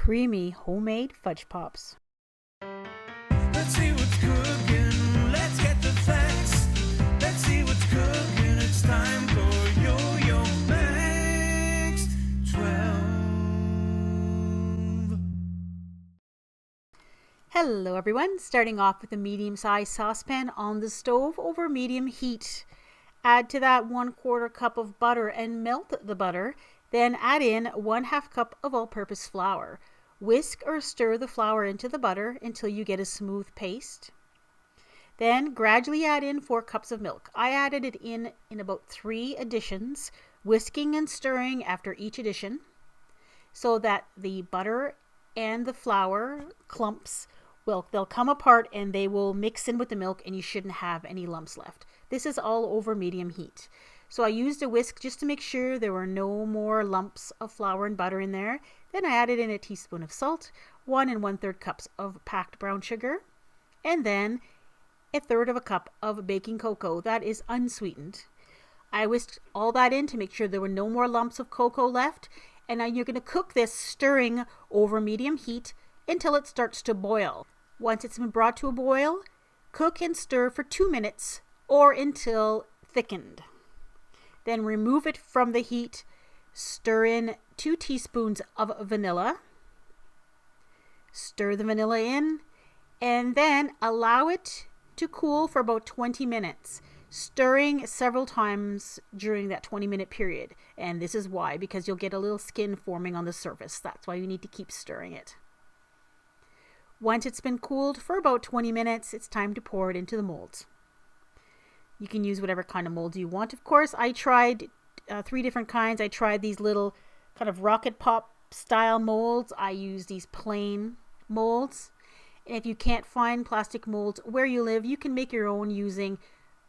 creamy homemade Fudge Pops. Let's see what's cooking. Let's get the facts. Let's see what's cooking. It's time for yoyomax12. Hello everyone, starting off with a medium-sized saucepan on the stove over medium heat. Add to that 1/4 cup of butter and melt the butter. Then add in 1/2 cup of all-purpose flour. Whisk or stir the flour into the butter until you get a smooth paste. Then gradually add in 4 cups of milk. I added it in about 3 additions, whisking and stirring after each addition so that the butter and the flour clumps they'll come apart and they will mix in with the milk and you shouldn't have any lumps left. This is all over medium heat. So I used a whisk just to make sure there were no more lumps of flour and butter in there. Then I added in a teaspoon of salt, 1 1/3 cups of packed brown sugar, and then 1/3 cup of baking cocoa that is unsweetened. I whisked all that in to make sure there were no more lumps of cocoa left. And now you're going to cook this stirring over medium heat until it starts to boil. Once it's been brought to a boil, cook and stir for 2 minutes or until thickened. Then remove it from the heat, stir in 2 teaspoons of vanilla, stir the vanilla in, and then allow it to cool for about 20 minutes, stirring several times during that 20-minute period. And this is why, because you'll get a little skin forming on the surface. That's why you need to keep stirring it. Once it's been cooled for about 20 minutes, it's time to pour it into the molds. You can use whatever kind of mold you want. Of course, I tried 3 different kinds. I tried these little kind of rocket pop style molds. I use these plain molds. And if you can't find plastic molds where you live, you can make your own using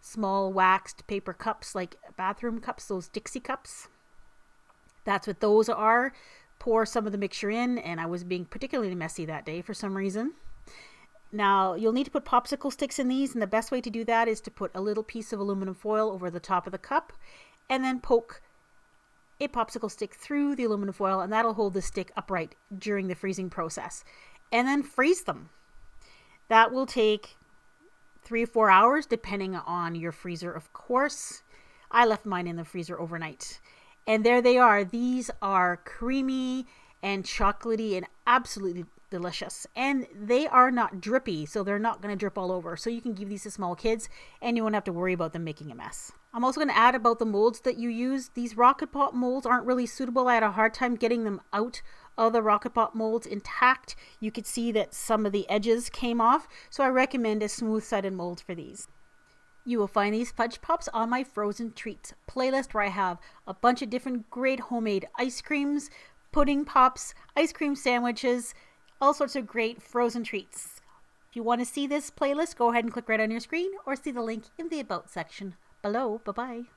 small waxed paper cups, like bathroom cups, those Dixie cups. That's what those are. Pour some of the mixture in, and I was being particularly messy that day for some reason. Now you'll need to put popsicle sticks in these, and the best way to do that is to put a little piece of aluminum foil over the top of the cup and then poke a popsicle stick through the aluminum foil, and that'll hold the stick upright during the freezing process. And then freeze them. That will take 3 or 4 hours depending on your freezer, of course. I left mine in the freezer overnight. And there they are. These are creamy and chocolatey and absolutely delicious. And they are not drippy, so they're not going to drip all over. So you can give these to small kids and you won't have to worry about them making a mess. I'm also going to add about the molds that you use. These rocket pop molds aren't really suitable. I had a hard time getting them out of the rocket pop molds intact. You could see that some of the edges came off. So I recommend a smooth-sided mold for these. You will find these Fudge Pops on my frozen treats playlist, where I have a bunch of different great homemade ice creams, pudding pops, ice cream sandwiches, all sorts of great frozen treats. If you want to see this playlist, go ahead and click right on your screen or see the link in the About section below. Bye-bye.